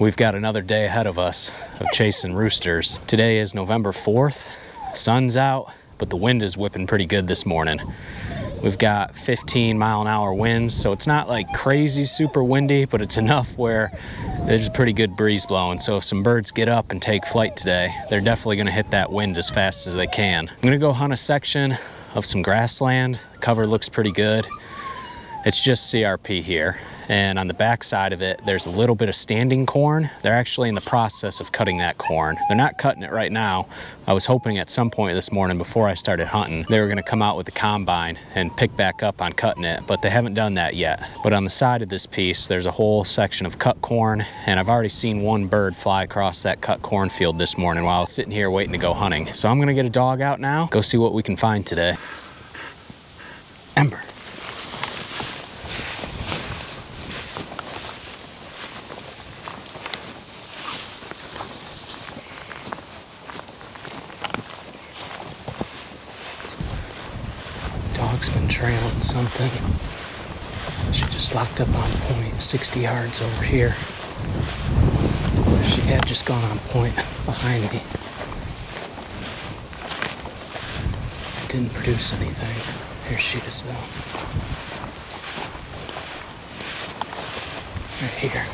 We've got another day ahead of us of chasing roosters. Today is November 4th. Sun's out, but the wind is whipping pretty good this morning. We've got 15-mile-an-hour winds, so it's not like crazy super windy, but it's enough where there's a pretty good breeze blowing. So if some birds get up and take flight today, they're definitely gonna hit that wind as fast as they can. I'm gonna go hunt a section of some grassland. The cover looks pretty good. It's just CRP here. And on the back side of it, there's a little bit of standing corn. They're actually in the process of cutting that corn. They're not cutting it right now. I was hoping at some point this morning before I started hunting, they were gonna come out with the combine and pick back up on cutting it, but they haven't done that yet. But on the side of this piece, there's a whole section of cut corn, and I've already seen one bird fly across that cut cornfield this morning while I was sitting here waiting to go hunting. So I'm gonna get a dog out now, go see what we can find today. Ember. Dog's been trailing something. She just locked up on point 60 yards over here. She had just gone on point behind me. It didn't produce anything. Here she is though. Right here.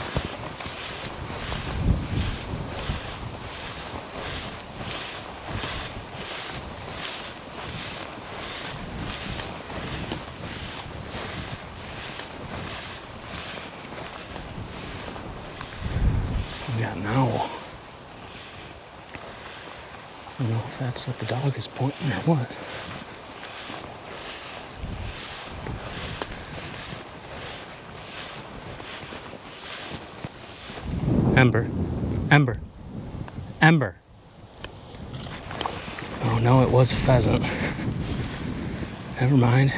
We got an owl. I don't know if that's what the dog is pointing or what. Ember. Ember. Ember. Oh no, it was a pheasant. Never mind.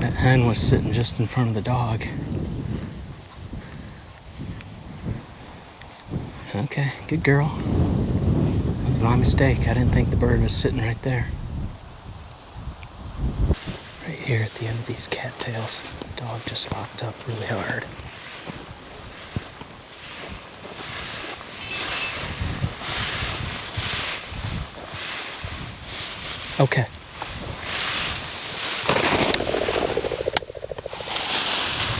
That hen was sitting just in front of the dog. Okay, good girl. That was my mistake. I didn't think the bird was sitting right there. Right here at the end of these cattails, the dog just locked up really hard. Okay.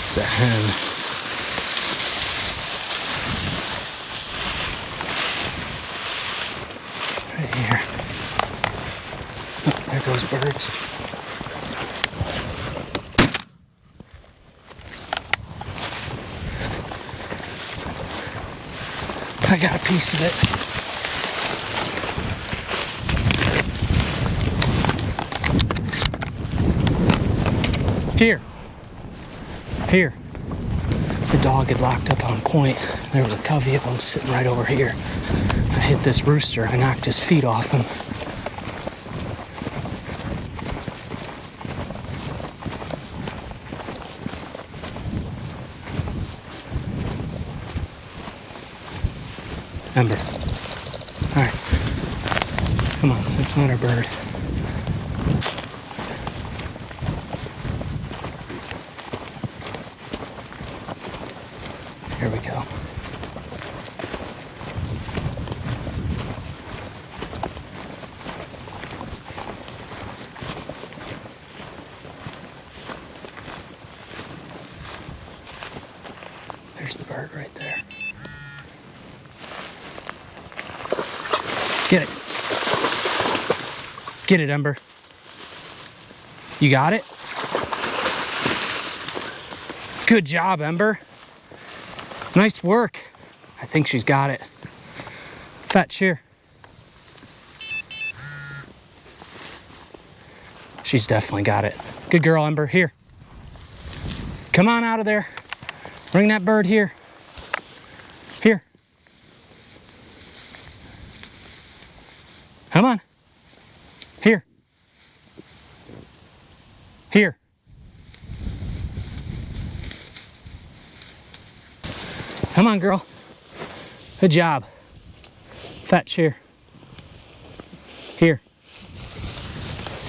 It's a hen. Right here. Oh, there goes birds. I got a piece of it. Here. Here. The dog had locked up on point. There was a covey of them sitting right over here. I hit this rooster. I knocked his feet off him. Ember. All right. Come on. That's not our bird. Here we go. There's the bird right there. Get it. Get it, Ember. You got it? Good job, Ember. Nice work. I think she's got it. Fetch here. She's definitely got it. Good girl, Ember. Here. Come on out of there. Bring that bird here. Here. Come on. Here. Here. Come on, girl. Good job. Fetch here. Here.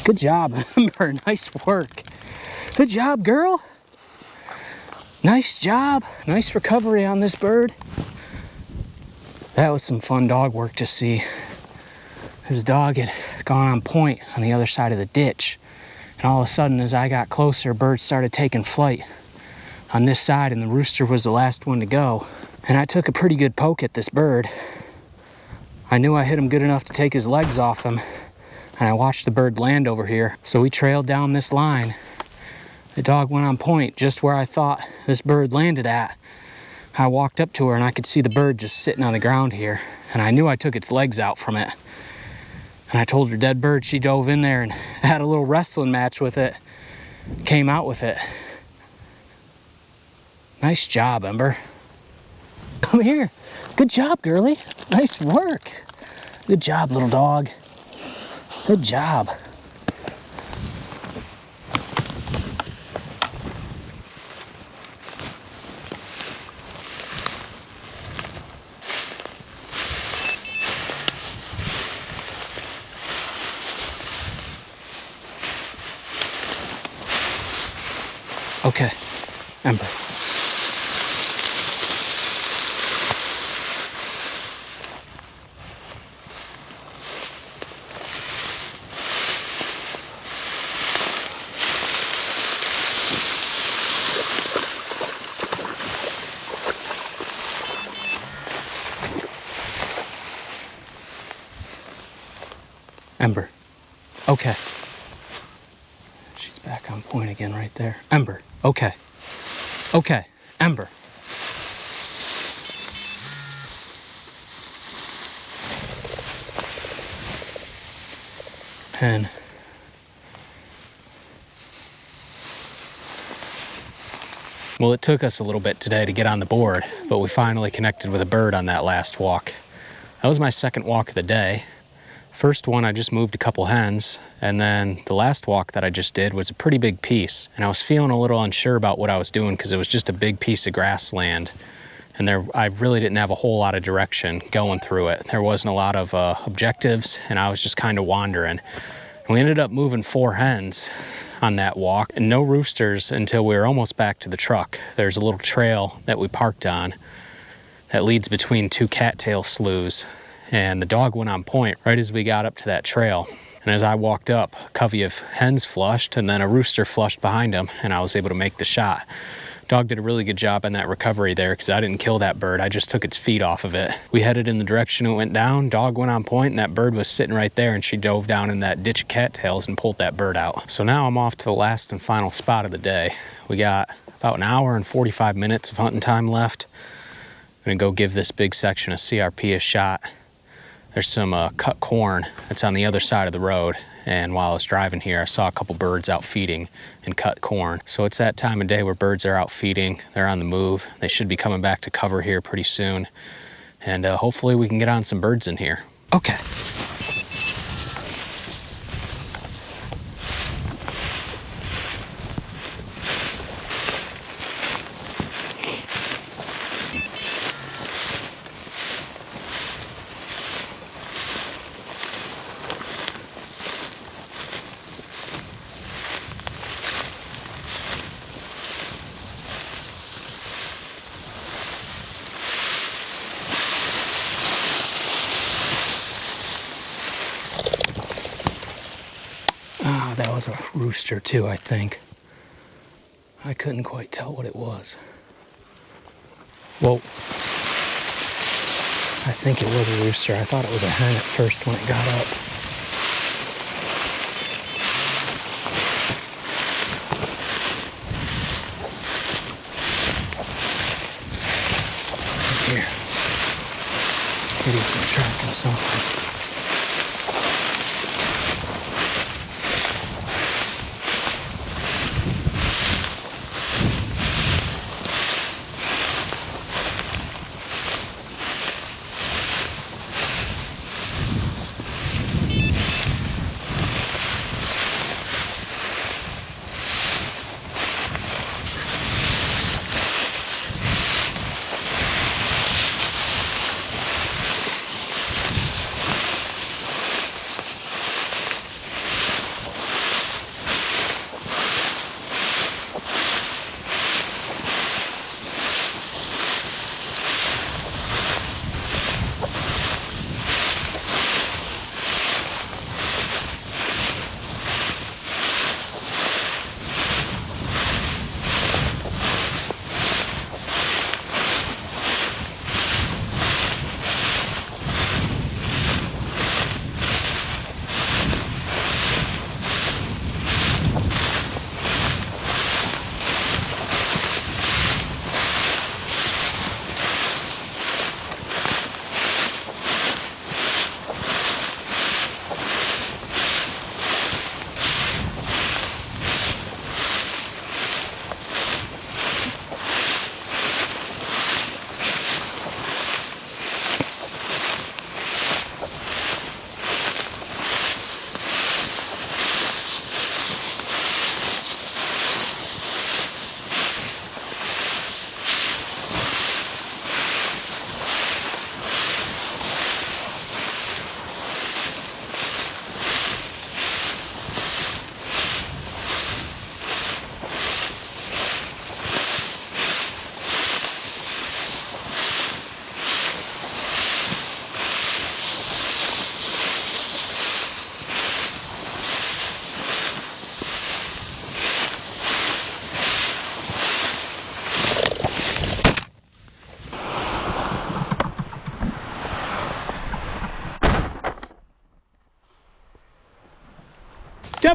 Good job, Ember. Nice work. Good job, girl. Nice job. Nice recovery on this bird. That was some fun dog work to see. This dog had gone on point on the other side of the ditch. And all of a sudden, as I got closer, birds started taking flight on this side, and the rooster was the last one to go. And I took a pretty good poke at this bird. I knew I hit him good enough to take his legs off him, and I watched the bird land over here. So we trailed down this line. The dog went on point just where I thought this bird landed at. I walked up to her and I could see the bird just sitting on the ground here, and I knew I took its legs out from it. And I told her dead bird. She dove in there and had a little wrestling match with it. Came out with it. Nice job, Ember. Come here. Good job, girlie. Nice work. Good job, little dog. Good job. Okay, Ember. Ember. Okay. She's back on point again right there. Ember. Okay. Okay. Ember. Pen. Well, it took us a little bit today to get on the board, but we finally connected with a bird on that last walk. That was my second walk of the day. First one, I just moved a couple hens, and then the last walk that I just did was a pretty big piece, and I was feeling a little unsure about what I was doing because it was just a big piece of grassland, and I really didn't have a whole lot of direction going through it. There wasn't a lot of objectives, and I was just kind of wandering. And we ended up moving 4 hens on that walk, and no roosters until we were almost back to the truck. There's a little trail that we parked on that leads between 2 cattail sloughs. And the dog went on point right as we got up to that trail. And as I walked up, a covey of hens flushed, and then a rooster flushed behind him, and I was able to make the shot. Dog did a really good job on that recovery there because I didn't kill that bird. I just took its feet off of it. We headed in the direction it went down. Dog went on point, and that bird was sitting right there, and she dove down in that ditch of cattails and pulled that bird out. So now I'm off to the last and final spot of the day. We got about an hour and 45 minutes of hunting time left. I'm gonna go give this big section of CRP a shot. There's some cut corn that's on the other side of the road, and while I was driving here, I saw a couple birds out feeding and cut corn. So it's that time of day where birds are out feeding. They're on the move. They should be coming back to cover here pretty soon, and hopefully we can get on some birds in here. Okay. That was a rooster too, I think. I couldn't quite tell what it was. Whoa. I think it was a rooster. I thought it was a hen at first when it got up. Here. Kitty's been tracking something.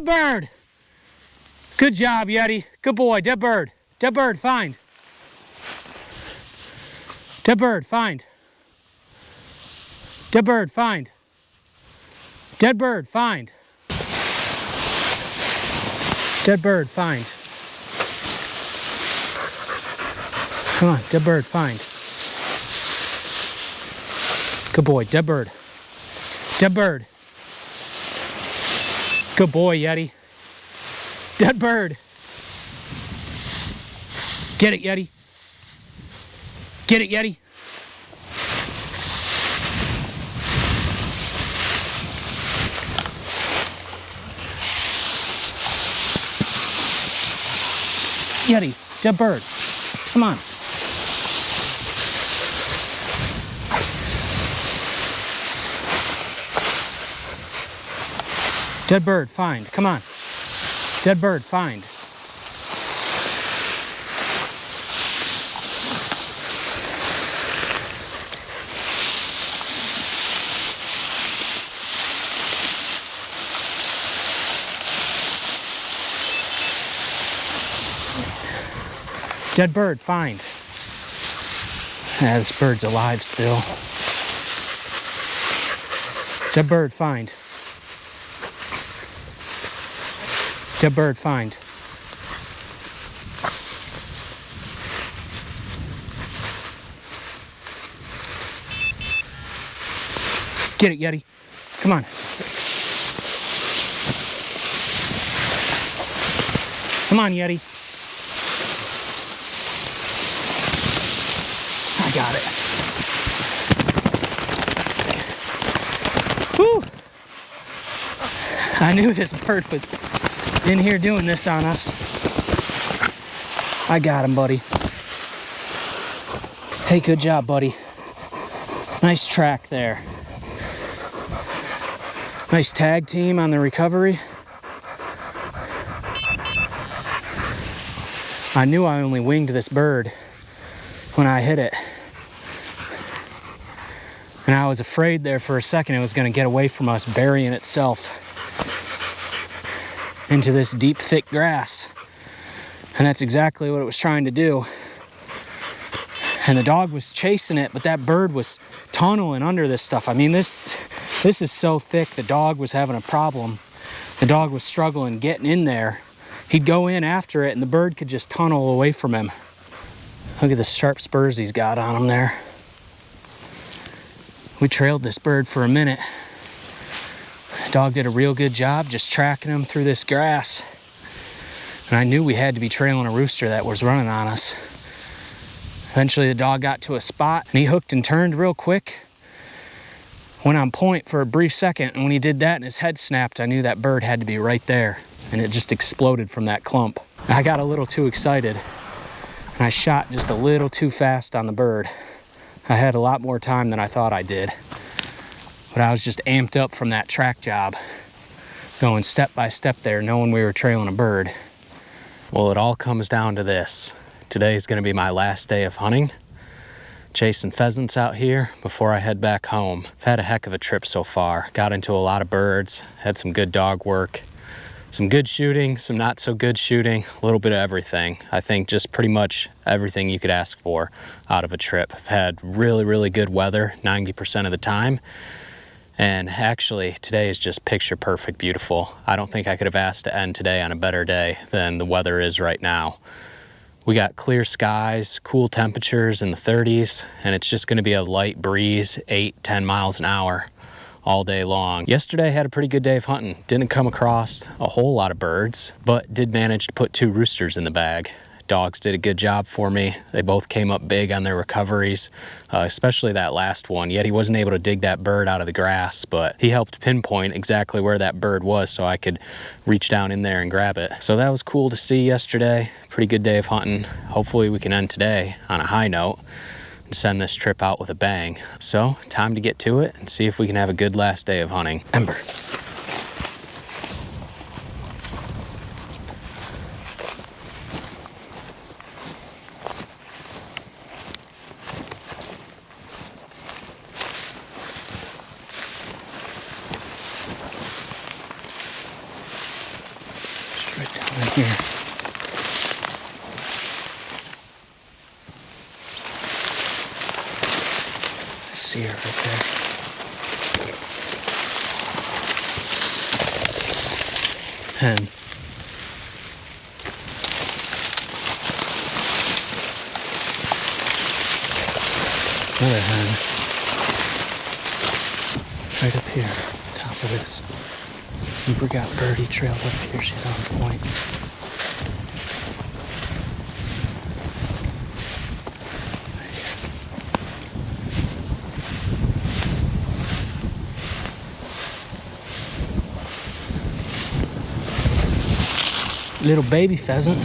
Good bird. Good job, Yeti. Good boy. Dead bird. Dead bird, find. Dead bird, find. Dead bird, find. Dead bird, find. Dead bird, find. Come on, dead bird, find. Good boy, dead bird. Dead bird. Good boy, Yeti. Dead bird. Get it, Yeti. Get it, Yeti. Yeti, dead bird. Come on. Dead bird, find. Come on. Dead bird, find. Dead bird, find. Yeah, this bird's alive still. Dead bird, find. Dead bird, find. Get it, Yeti. Come on. Come on, Yeti. I got it. Whew. I knew this bird was in here doing this on us. I got him, buddy. Hey, good job, buddy. Nice track there. Nice tag team on the recovery. I knew I only winged this bird when I hit it. And I was afraid there for a second it was going to get away from us, burying itself into this deep, thick grass. And that's exactly what it was trying to do. And the dog was chasing it, but that bird was tunneling under this stuff. I mean, this is so thick, the dog was having a problem. The dog was struggling getting in there. He'd go in after it, and the bird could just tunnel away from him. Look at the sharp spurs he's got on him there. We trailed this bird for a minute. The dog did a real good job just tracking him through this grass. And I knew we had to be trailing a rooster that was running on us. Eventually the dog got to a spot and he hooked and turned real quick. Went on point for a brief second, and when he did that and his head snapped, I knew that bird had to be right there. And it just exploded from that clump. I got a little too excited and I shot just a little too fast on the bird. I had a lot more time than I thought I did. But I was just amped up from that track job, going step by step there, knowing we were trailing a bird. Well, it all comes down to this. Today is going to be my last day of hunting, chasing pheasants out here before I head back home. I've had a heck of a trip so far. Got into a lot of birds, had some good dog work, some good shooting, some not so good shooting, a little bit of everything. I think just pretty much everything you could ask for out of a trip. I've had really, really good weather 90% of the time. And actually, today is just picture perfect beautiful. I don't think I could have asked to end today on a better day than the weather is right now. We got clear skies, cool temperatures in the 30s, and it's just gonna be a light breeze, 8-10 miles an hour all day long. Yesterday I had a pretty good day of hunting. Didn't come across a whole lot of birds, but did manage to put 2 roosters in the bag. Dogs did a good job for me. They both came up big on their recoveries, especially that last one. Yet he wasn't able to dig that bird out of the grass, but he helped pinpoint exactly where that bird was so I could reach down in there and grab it. So that was cool to see yesterday. Pretty good day of hunting. Hopefully we can end today on a high note and send this trip out with a bang. So time to get to it and see if we can have a good last day of hunting. Ember. Here. I see her right there. Hen. Another hen. Right up here, top of this. We got birdie trailed up here. She's on point. Right here. Little baby pheasant.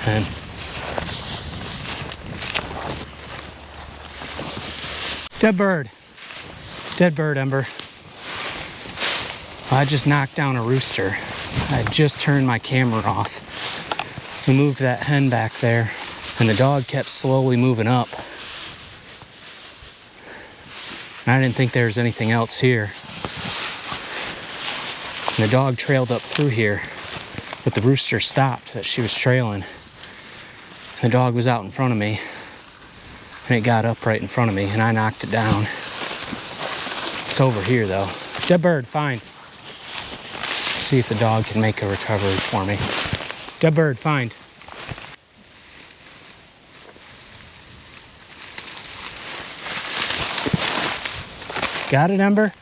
And dead bird. Dead bird, Ember. I just knocked down a rooster. I just turned my camera off. We moved that hen back there, and the dog kept slowly moving up. And I didn't think there was anything else here. And the dog trailed up through here, but the rooster stopped that she was trailing. The dog was out in front of me, and it got up right in front of me, and I knocked it down. It's over here, though. Dead bird, fine. Let's see if the dog can make a recovery for me. Dead bird, find. Got it, Ember?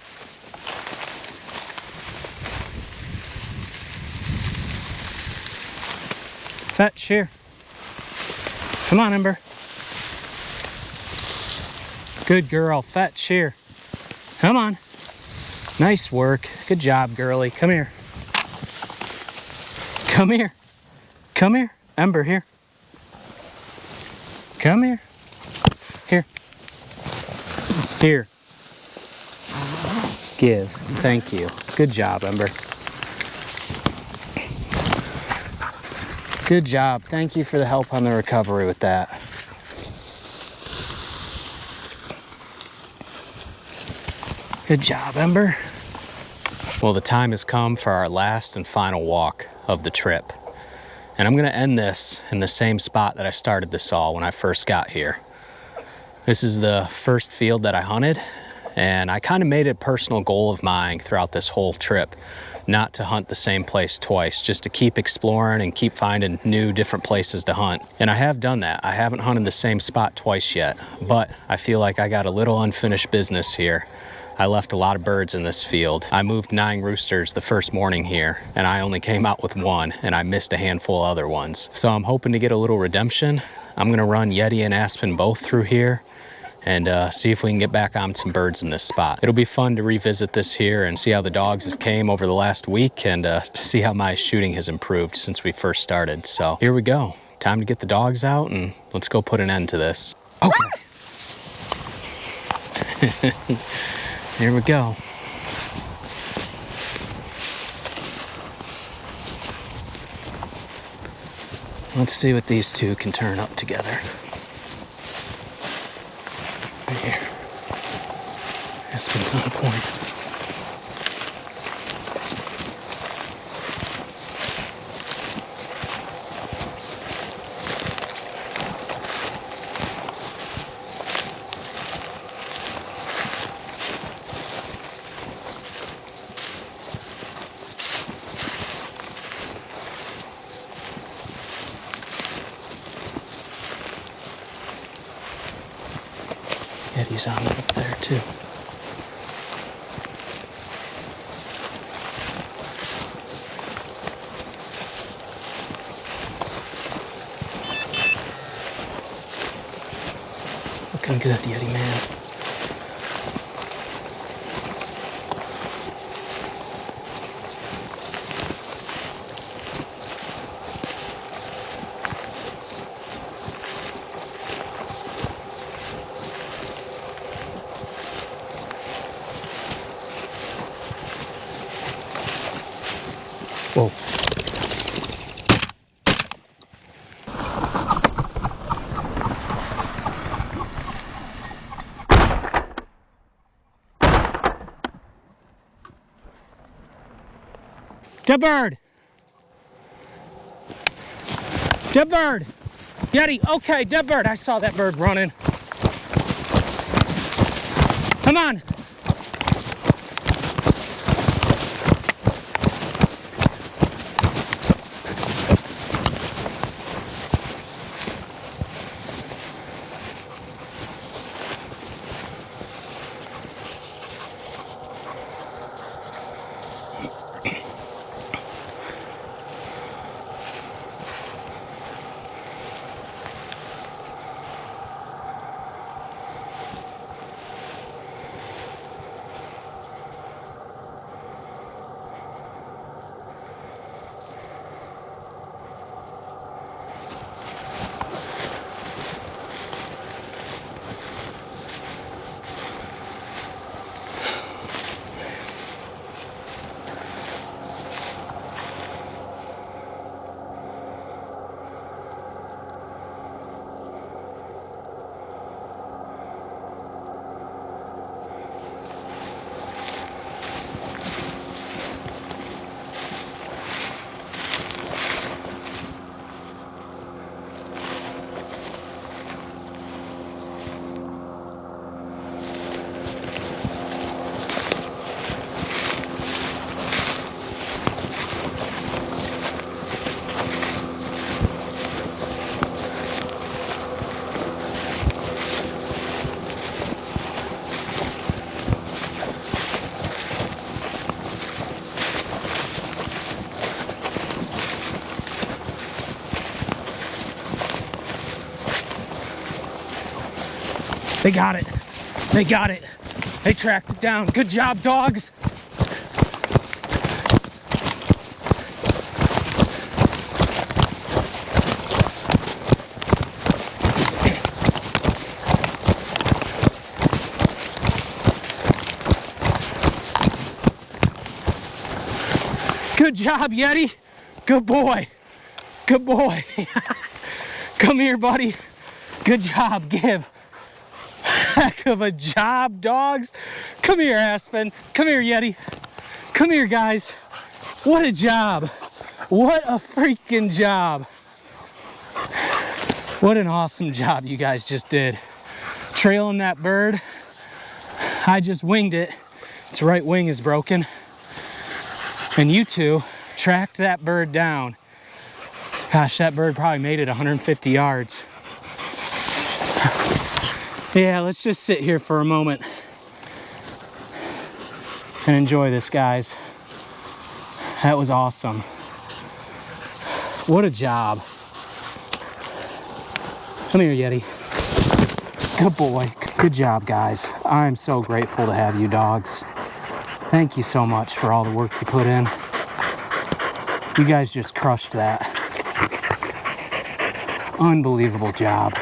Fetch, here. Come on, Ember. Good girl, fetch, here. Come on. Nice work. Good job, girlie. Come here. Come here. Come here. Ember, here. Come here. Here. Here. Give. Thank you. Good job, Ember. Good job. Thank you for the help on the recovery with that. Good job, Ember. Well, the time has come for our last and final walk of the trip. And I'm gonna end this in the same spot that I started this all when I first got here. This is the first field that I hunted, and I kind of made it a personal goal of mine throughout this whole trip not to hunt the same place twice, just to keep exploring and keep finding new different places to hunt. And I have done that. I haven't hunted the same spot twice yet, but I feel like I got a little unfinished business here. I left a lot of birds in this field. I moved 9 roosters the first morning here, and I only came out with 1, and I missed a handful of other ones. So I'm hoping to get a little redemption. I'm gonna run Yeti and Aspen both through here and see if we can get back on some birds in this spot. It'll be fun to revisit this here and see how the dogs have came over the last week, and see how my shooting has improved since we first started. So here we go. Time to get the dogs out, and let's go put an end to this. Okay. Here we go. Let's see what these two can turn up together. Right here. Aspen's on point. Eddie's on up there too. Looking good, Yeti man. Dead bird. Dead bird. Yeti, okay, dead bird. I saw that bird running. Come on. They got it. They got it. They tracked it down. Good job, dogs. Good job, Yeti. Good boy. Good boy. Come here, buddy. Good job. Give. Heck of a job, dogs. Come here, Aspen. Come here, Yeti. Come here, guys. What a job. What a freaking job. What an awesome job you guys just did. Trailing that bird. I just winged it. Its right wing is broken. And you two tracked that bird down. Gosh, that bird probably made it 150 yards. Yeah, let's just sit here for a moment and enjoy this, guys. That was awesome. What a job. Come here, Yeti. Good boy. Good job, guys. I'm so grateful to have you dogs. Thank you so much for all the work you put in. You guys just crushed that. Unbelievable job.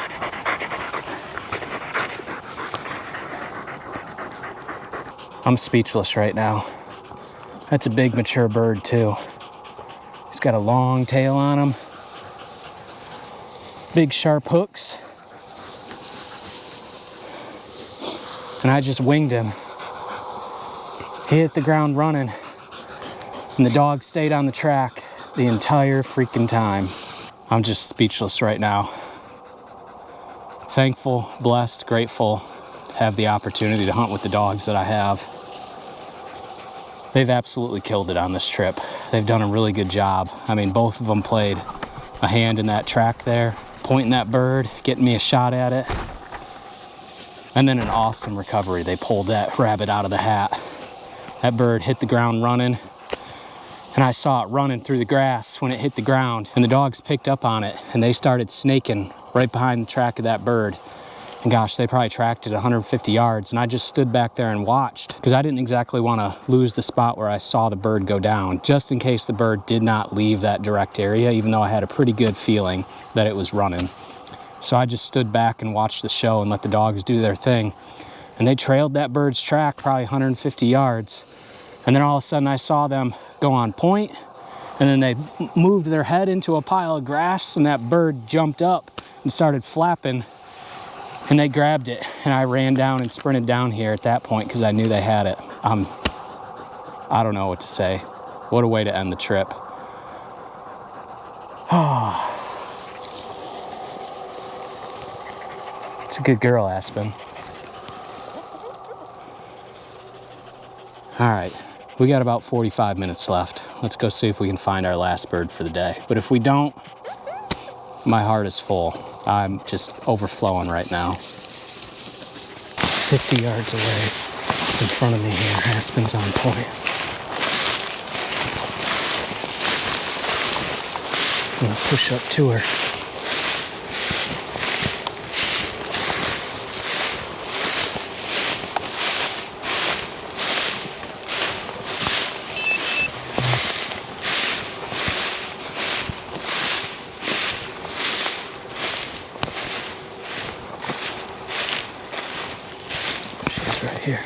I'm speechless right now. That's a big mature bird too. He's got a long tail on him. Big sharp hooks. And I just winged him. He hit the ground running. And the dog stayed on the track the entire freaking time. I'm just speechless right now. Thankful, blessed, grateful to have the opportunity to hunt with the dogs that I have. They've absolutely killed it on this trip. They've done a really good job. I mean, both of them played a hand in that track there, pointing that bird, getting me a shot at it. And then an awesome recovery. They pulled that rabbit out of the hat. That bird hit the ground running, and I saw it running through the grass when it hit the ground, and the dogs picked up on it, and they started snaking right behind the track of that bird. And gosh, they probably tracked it 150 yards, and I just stood back there and watched because I didn't exactly want to lose the spot where I saw the bird go down, just in case the bird did not leave that direct area, even though I had a pretty good feeling that it was running. So I just stood back and watched the show and let the dogs do their thing. And they trailed that bird's track probably 150 yards. And then all of a sudden I saw them go on point, and then they moved their head into a pile of grass, and that bird jumped up and started flapping. And they grabbed it, and I ran down and sprinted down here at that point because I knew they had it. I don't know what to say. What a way to end the trip. Oh. It's a good girl, Aspen. All right, we got about 45 minutes left. Let's go see if we can find our last bird for the day. But if we don't, my heart is full. I'm just overflowing right now. 50 yards away in front of me here, Aspen's on point. I'm gonna push up to her. She's right here.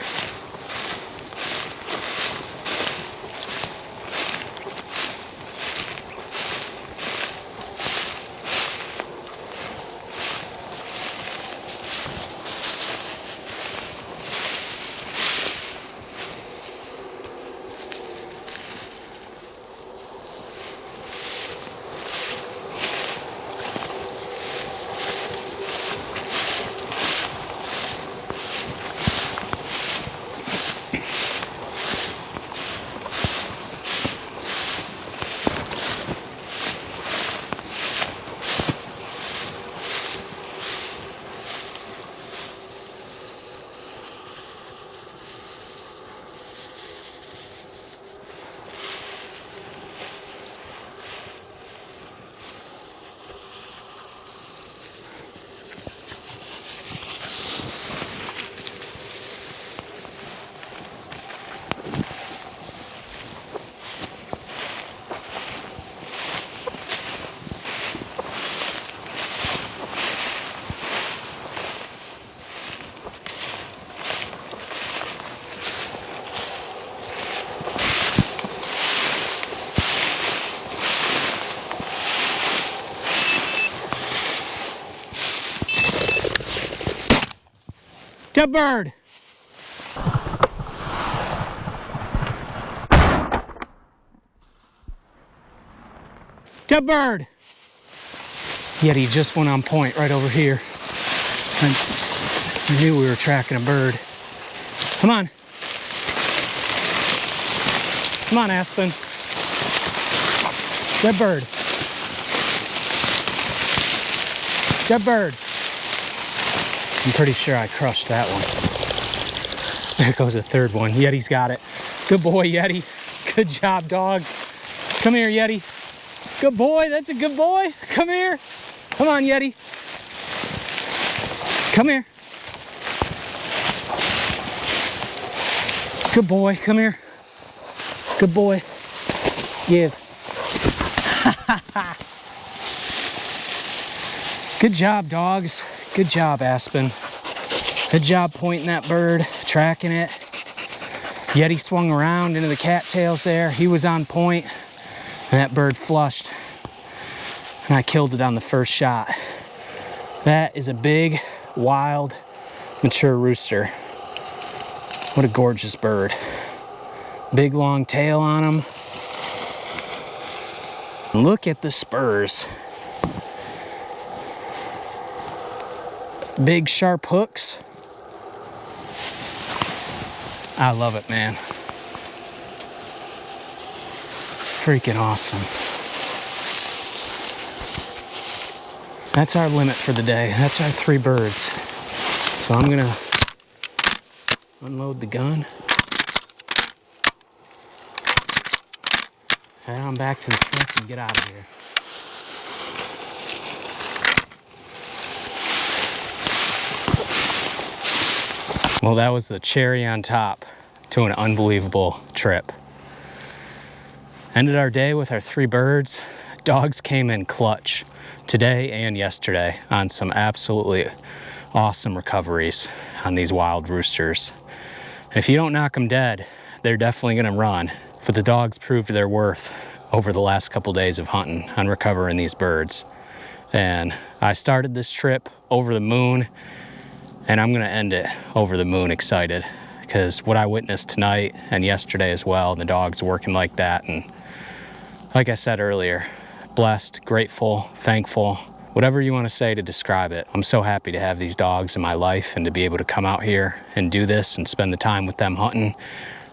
Dead bird! Dead bird! Yeti just went on point right over here. I knew we were tracking a bird. Come on. Come on, Aspen. Dead bird. Dead bird. I'm pretty sure I crushed that one. There goes a third one. Yeti's got it. Good boy, Yeti. Good job, dogs. Come here, Yeti. Good boy. That's a good boy. Come here. Come on, Yeti. Come here. Good boy. Come here. Good boy. Give. Good job, dogs. Good job, Aspen. Good job pointing that bird, tracking it. Yeti swung around into the cattails there. He was on point, and that bird flushed. And I killed it on the first shot. That is a big, wild, mature rooster. What a gorgeous bird. Big, long tail on him. Look at the spurs. Big sharp hooks. I love it, man. Freaking awesome. That's our limit for the day. That's our 3 birds. So I'm gonna unload the gun. Head on back to the truck and get out of here. Well, that was the cherry on top to an unbelievable trip. Ended our day with our 3 birds. Dogs came in clutch today and yesterday on some absolutely awesome recoveries on these wild roosters. If you don't knock them dead, they're definitely gonna run. But the dogs proved their worth over the last couple days of hunting on recovering these birds. And I started this trip over the moon, and I'm gonna end it over the moon excited. because what I witnessed tonight and yesterday as well, the dogs working like that. And like I said earlier, blessed, grateful, thankful, whatever you want to say to describe it. I'm so happy to have these dogs in my life and to be able to come out here and do this and spend the time with them hunting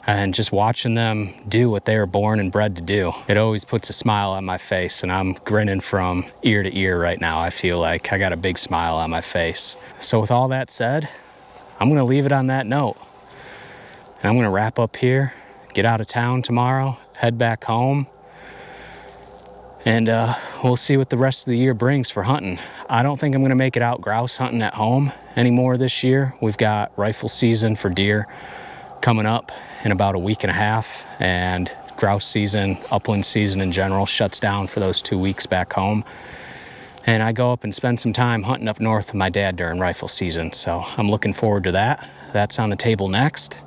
and just watching them do what they were born and bred to do. It always puts a smile on my face, and I'm grinning from ear to ear right now. I feel like I got a big smile on my face. So with all that said, I'm gonna leave it on that note. And I'm gonna wrap up here, get out of town tomorrow, head back home, and we'll see what the rest of the year brings for hunting. I don't think I'm gonna make it out grouse hunting at home anymore this year. We've got rifle season for deer coming up in about a week and a half, and grouse season, upland season in general, shuts down for those 2 weeks back home. And I go up and spend some time hunting up north with my dad during rifle season. So I'm looking forward to that. That's on the table next.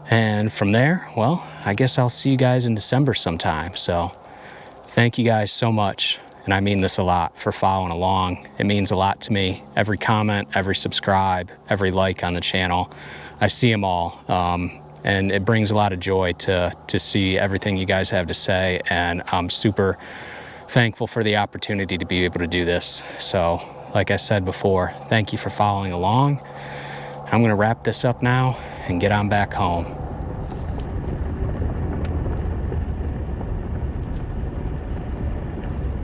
And from there, well, I guess I'll see you guys in December sometime. So thank you guys so much. And I mean this a lot, for following along. It means a lot to me. Every comment, every subscribe, every like on the channel, I see them all. And it brings a lot of joy to see everything you guys have to say. And I'm super thankful for the opportunity to be able to do this. So like I said before, thank you for following along. I'm gonna wrap this up now and get on back home.